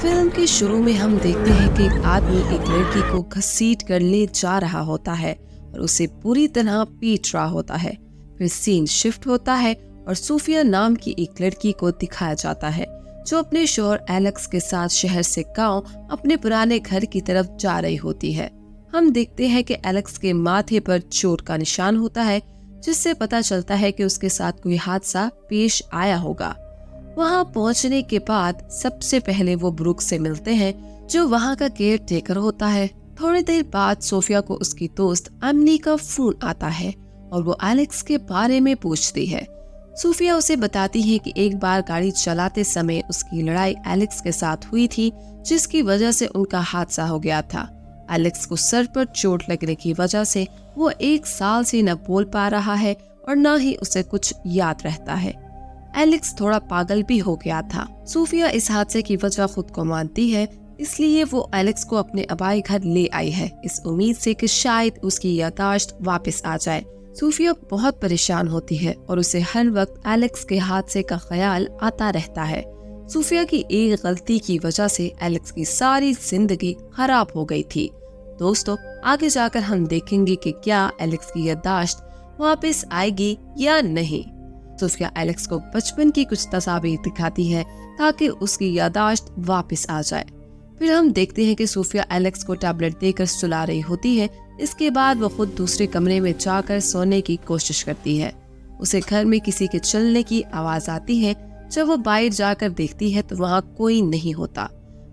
Film के शुरू में हम देखते हैं कि एक आदमी एक लड़की को घसीट कर ले जा रहा होता है और उसे पूरी तरह पीट रहा होता है। फिर सीन शिफ्ट होता है और सूफिया नाम की एक लड़की को दिखाया जाता है जो अपने शौहर एलेक्स के साथ शहर से गांव अपने पुराने घर की तरफ जा रही होती है। हम देखते हैं कि एलेक्स के माथे पर चोट का निशान होता है, जिससे पता चलता है कि उसके साथ कोई हादसा पेश आया होगा। वहां पहुंचने के बाद सबसे पहले वो ब्रूक से मिलते हैं, जो वहां का केयर टेकर होता है। थोड़ी देर बाद सोफिया को उसकी दोस्त एमिली का फोन आता है और वो एलेक्स के बारे में पूछती है। सोफिया उसे बताती है कि एक बार गाड़ी चलाते समय उसकी लड़ाई एलेक्स के साथ हुई थी, जिसकी वजह से उनका हादसा हो गया था। एलेक्स को सर पर चोट लगने की वजह से वो 1 साल से न बोल पा रहा है और न ही उसे कुछ याद रहता है। एलेक्स थोड़ा पागल भी हो गया था। सोफिया इस हादसे की वजह खुद को मानती है, इसलिए वो एलेक्स को अपने आबाई घर ले आई है, इस उम्मीद से कि शायद उसकी याददाश्त वापस आ जाए। सोफिया बहुत परेशान होती है और उसे हर वक्त एलेक्स के हादसे का ख्याल आता रहता है। सोफिया की एक गलती की वजह से एलेक्स की सारी जिंदगी खराब हो गई थी। दोस्तों, आगे जाकर हम देखेंगे कि क्या एलेक्स की याददाश्त वापस आएगी या नहीं। सोफिया एलेक्स को बचपन की कुछ तस्वीर दिखाती है ताकि उसकी याददाश्त वापस आ जाए। फिर हम देखते हैं कि सोफिया एलेक्स को टैबलेट देकर सुला रही होती है। इसके बाद वो खुद दूसरे कमरे में जाकर सोने की कोशिश करती है। उसे घर में किसी के चलने की आवाज आती है। जब वो बाहर जाकर देखती है तो वहाँ कोई नहीं होता।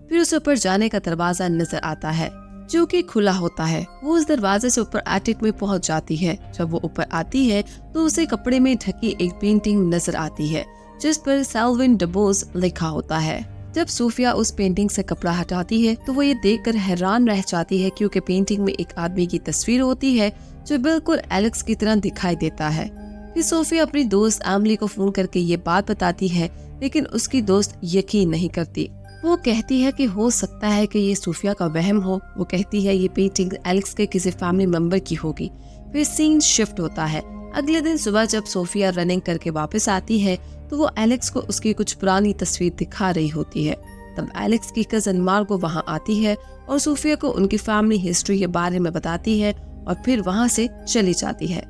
फिर उसे ऊपर जाने का दरवाजा नजर आता है जो कि खुला होता है। वो उस दरवाजे से ऊपर एटिक में पहुंच जाती है। जब वो ऊपर आती है तो उसे कपड़े में ढकी एक पेंटिंग नजर आती है जिस पर सेल्विन डबोज लिखा होता है। जब सोफिया उस पेंटिंग से कपड़ा हटाती है तो वो ये देखकर हैरान रह जाती है, क्योंकि पेंटिंग में एक आदमी की तस्वीर होती है जो बिल्कुल एलेक्स की तरह दिखाई देता है। फिर सोफिया अपनी दोस्त एमिली को फोन करके ये बात बताती है, लेकिन उसकी दोस्त यकीन नहीं करती। वो कहती है कि हो सकता है कि ये सोफिया का वहम हो। वो कहती है ये पेंटिंग एलेक्स के किसी फैमिली मेंबर की होगी। फिर सीन शिफ्ट होता है। अगले दिन सुबह जब सोफिया रनिंग करके वापस आती है तो वो एलेक्स को उसकी कुछ पुरानी तस्वीर दिखा रही होती है। तब एलेक्स की कजन मार्गो वहाँ आती है और सोफिया को उनकी फैमिली हिस्ट्री के बारे में बताती है और फिर वहाँ से चली जाती है।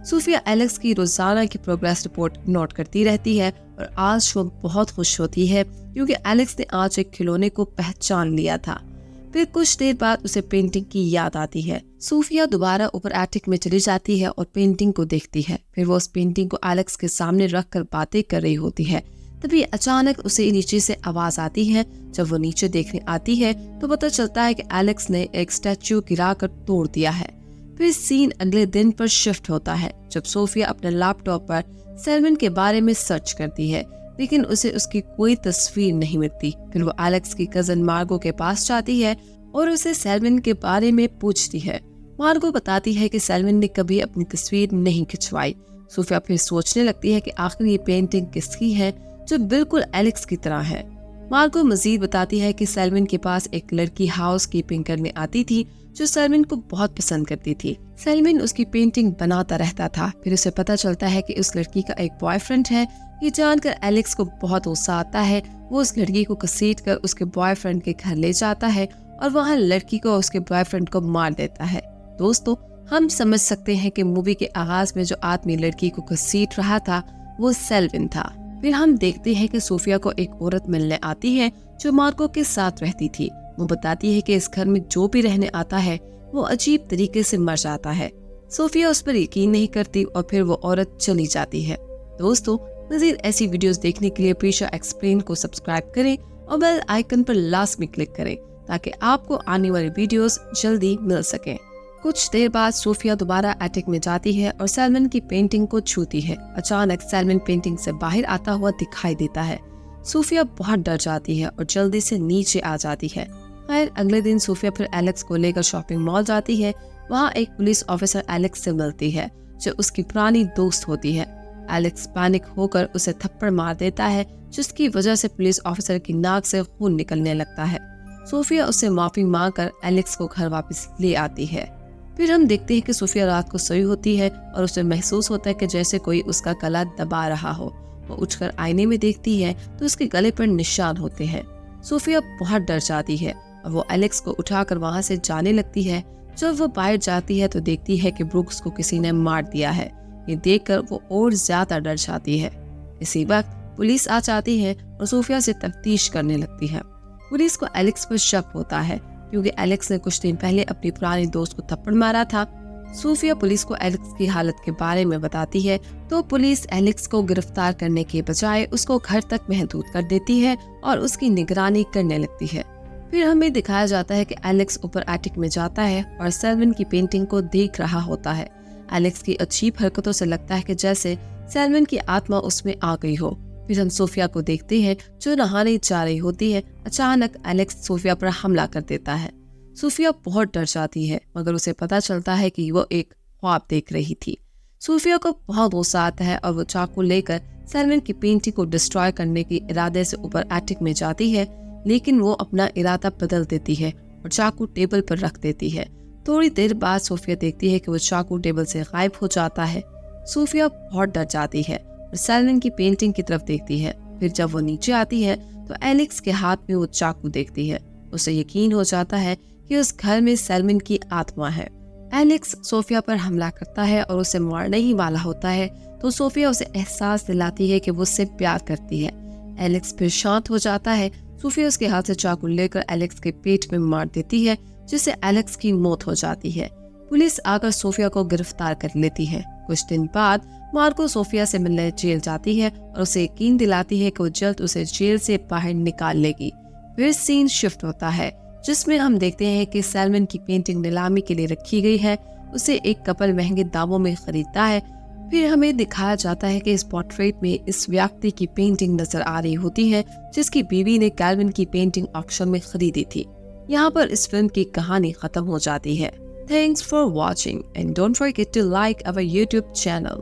सोफिया एलेक्स की रोजाना की प्रोग्रेस रिपोर्ट नोट करती रहती है और आज वो बहुत खुश होती है, क्योंकि एलेक्स ने आज एक खिलौने को पहचान लिया था। फिर कुछ देर बाद उसे पेंटिंग की याद आती है। सोफिया दोबारा ऊपर एटिक में चली जाती है और पेंटिंग को देखती है। फिर वो उस पेंटिंग को एलेक्स के सामने रख कर बातें कर रही होती है। तभी अचानक उसे नीचे से आवाज आती है। जब वो नीचे देखने आती है तो पता चलता है कि एलेक्स ने एक स्टैचू गिराकर तोड़ दिया है। फिर सीन अगले दिन पर शिफ्ट होता है, जब सोफिया अपने लैपटॉप पर सेल्विन के बारे में सर्च करती है, लेकिन उसे उसकी कोई तस्वीर नहीं मिलती। फिर वो एलेक्स की कजन मार्गो के पास जाती है और उसे सेल्विन के बारे में पूछती है। मार्गो बताती है कि सेल्विन ने कभी अपनी तस्वीर नहीं खिंचवाई। सोफिया फिर सोचने लगती है कि आखिर ये पेंटिंग किसकी है जो बिल्कुल एलेक्स की तरह है। मार्गो मजीद बताती है कि सेल्विन के पास एक लड़की हाउस कीपिंग करने आती थी जो सेल्विन को बहुत पसंद करती थी। सेल्विन उसकी पेंटिंग बनाता रहता था। फिर उसे पता चलता है कि उस लड़की का एक बॉयफ्रेंड है। ये जानकर एलेक्स को बहुत गुस्सा आता है। वो उस लड़की को घसीट कर उसके बॉयफ्रेंड के घर ले जाता है और वहाँ लड़की को उसके बॉयफ्रेंड को मार देता है। दोस्तों, हम समझ सकते हैं कि मूवी के आगाज में जो आदमी लड़की को घसीट रहा था वो सेल्विन था। फिर हम देखते हैं कि सोफिया को एक औरत मिलने आती है जो मार्गो के साथ रहती थी। वो बताती है कि इस घर में जो भी रहने आता है वो अजीब तरीके से मर जाता है। सोफिया उस पर यकीन नहीं करती और फिर वो औरत चली जाती है। दोस्तों, मज़ीद ऐसी वीडियोस देखने के लिए प्रीशा एक्सप्लेन को सब्सक्राइब करें और बेल आइकन पर लास्ट में क्लिक करें ताकि आपको आने वाली वीडियोस जल्दी मिल सकें। कुछ देर बाद सोफिया दोबारा एटिक में जाती है और सेल्विन की पेंटिंग को छूती है। अचानक सेल्विन पेंटिंग से बाहर आता हुआ दिखाई देता है। सोफिया बहुत डर जाती है और जल्दी से नीचे आ जाती है। खैर, अगले दिन सोफिया फिर एलेक्स को लेकर शॉपिंग मॉल जाती है। वहाँ एक पुलिस ऑफिसर एलेक्स से मिलती है जो उसकी पुरानी दोस्त होती है। एलेक्स पैनिक होकर उसे थप्पड़ मार देता है, जिसकी वजह से पुलिस ऑफिसर की नाक से खून निकलने लगता है। सोफिया उससे माफी मांगकर एलेक्स को घर वापस ले आती है। फिर हम देखते हैं कि सोफिया रात को सोई होती है और उसे महसूस होता है कि जैसे कोई उसका गला दबा रहा हो। वो उठकर आईने में देखती है तो उसके गले पर निशान होते हैं। सोफिया बहुत डर जाती है और वो एलेक्स को उठाकर वहाँ से जाने लगती है। जब वो बाहर जाती है तो देखती है कि ब्रुक्स को किसी ने मार दिया है। ये देखकर वो और ज्यादा डर जाती है। इसी वक्त पुलिस आ जाती है और सोफिया से तफ्तीश करने लगती है। पुलिस को एलेक्स पर शक होता है क्योंकि एलेक्स ने कुछ दिन पहले अपनी पुरानी दोस्त को थप्पड़ मारा था। सोफिया पुलिस को एलेक्स की हालत के बारे में बताती है तो पुलिस एलेक्स को गिरफ्तार करने के बजाय उसको घर तक महदूद कर देती है और उसकी निगरानी करने लगती है। फिर हमें दिखाया जाता है कि एलेक्स ऊपर एटिक में जाता है और सेल्विन की पेंटिंग को देख रहा होता है। एलेक्स की अजीब हरकतों से लगता है कि जैसे सेल्विन की आत्मा उसमें आ गई हो। फिर हम सोफिया को देखते हैं जो नहाने जा रही होती है। अचानक एलेक्स सोफिया पर हमला कर देता है। सोफिया बहुत डर जाती है मगर उसे पता चलता है कि वो एक ख्वाब देख रही थी। सोफिया को बहुत गुस्सा आता है और वो चाकू लेकर सेल्विन की पेंटिंग को डिस्ट्रॉय करने के इरादे से ऊपर एटिक में जाती है, लेकिन वो अपना इरादा बदल देती है और चाकू टेबल पर रख देती है। थोड़ी देर बाद सोफिया देखती है कि वो चाकू टेबल से गायब हो जाता है। सोफिया बहुत डर जाती है और सेल्विन की पेंटिंग की तरफ देखती है। फिर जब वो नीचे आती है तो एलेक्स के हाथ में वो चाकू देखती है। उसे यकीन हो जाता है कि उस घर में सेल्विन की आत्मा है। एलेक्स सोफिया पर हमला करता है और उसे मारने ही वाला होता है तो सोफिया उसे एहसास दिलाती है कि वो उससे प्यार करती है। एलेक्स फिर शांत हो जाता है। सोफिया उसके हाथ से चाकू लेकर एलेक्स के पेट में मार देती है जिससे एलेक्स की मौत हो जाती है। पुलिस आकर सोफिया को गिरफ्तार कर लेती है। कुछ दिन बाद मार्को सोफिया से मिलने जेल जाती है और उसे यकीन दिलाती है कि वो जल्द उसे जेल से बाहर निकाल लेगी। फिर सीन शिफ्ट होता है जिसमें हम देखते हैं कि सेल्विन की पेंटिंग नीलामी के लिए रखी गई है। उसे एक कपल महंगे दामों में खरीदता है। फिर हमें दिखाया जाता है कि इस पोर्ट्रेट में इस व्यक्ति की पेंटिंग नजर आ रही होती है जिसकी बीवी ने कैल्विन की पेंटिंग ऑक्शन में खरीदी थी। यहाँ पर इस फिल्म की कहानी खत्म हो जाती है। Thanks for watching and don't forget to like our YouTube channel.